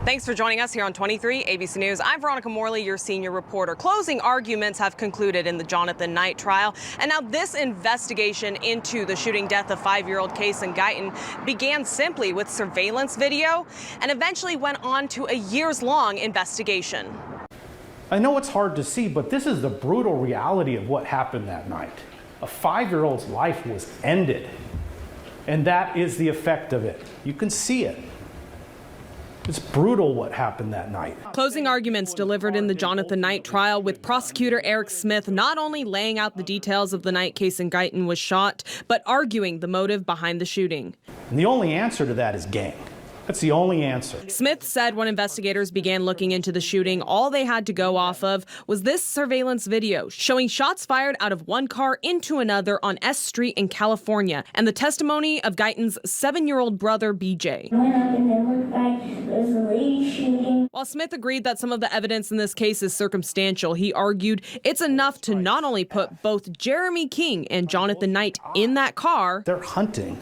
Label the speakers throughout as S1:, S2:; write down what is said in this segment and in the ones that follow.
S1: Thanks for joining us here on 23 ABC News. I'm Veronica Morley, your senior reporter. Closing arguments have concluded in the Jonathan Knight trial. And now this investigation into the shooting death of 5-year-old Calif in Guyton began simply with surveillance video and eventually went on to a years-long investigation.
S2: I know it's hard to see, but this is the brutal reality of what happened that night. A 5-year-old's life was ended. And that is the effect of it. You can see it. It's brutal what happened that night.
S1: Closing arguments delivered in the Jonathan Knight trial, with prosecutor Eric Smith not only laying out the details of the night Calif in Guyton was shot, but arguing the motive behind the shooting.
S2: And the only answer to that is gang. That's the only answer.
S1: Smith said when investigators began looking into the shooting, all they had to go off of was this surveillance video showing shots fired out of one car into another on S Street in California, and the testimony of Guyton's 7-year-old brother, BJ.
S3: Went up and it looked like it was a lady shooting.
S1: While Smith agreed that some of the evidence in this case is circumstantial, he argued it's enough to not only put both Jeremy King and Jonathan Knight in that car,
S2: they're hunting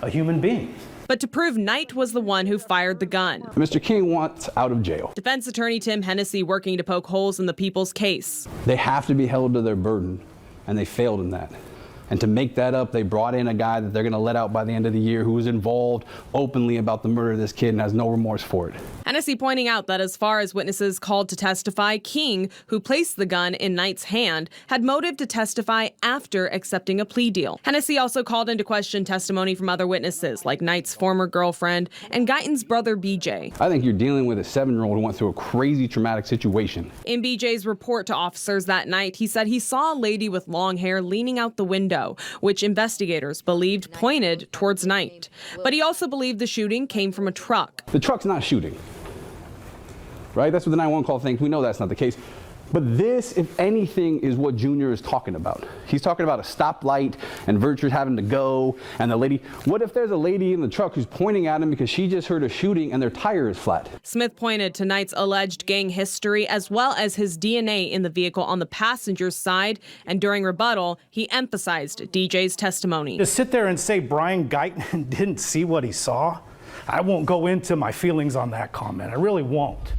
S2: a human being,
S1: but to prove Knight was the one who fired the gun.
S4: Mr. King wants out of jail.
S1: Defense attorney Tim Hennessy working to poke holes in the people's case.
S4: They have to be held to their burden, and they failed in that. And to make that up, they brought in a guy that they're going to let out by the end of the year who was involved openly about the murder of this kid and has no remorse for it.
S1: Hennessy pointing out that as far as witnesses called to testify, King, who placed the gun in Knight's hand, had motive to testify after accepting a plea deal. Hennessy also called into question testimony from other witnesses, like Knight's former girlfriend and Guyton's brother, BJ.
S4: I think you're dealing with a 7-year-old who went through a crazy traumatic situation.
S1: In BJ's report to officers that night, he said he saw a lady with long hair leaning out the window, which investigators believed pointed towards Knight. But he also believed the shooting came from a truck.
S4: The truck's not shooting, right? That's what the 911 call thinks. We know that's not the case. But this, if anything, is what Junior is talking about. He's talking about a stoplight and Virtue's having to go, and the lady. What if there's a lady in the truck who's pointing at him because she just heard a shooting and their tire is flat?
S1: Smith pointed to Knight's alleged gang history as well as his DNA in the vehicle on the passenger's side, and during rebuttal, he emphasized DJ's testimony.
S2: To sit there and say Brian Guyton didn't see what he saw, I won't go into my feelings on that comment. I really won't.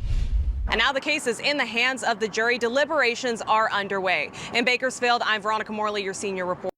S1: And now the case is in the hands of the jury. Deliberations are underway. In Bakersfield, I'm Veronica Morley, your senior reporter.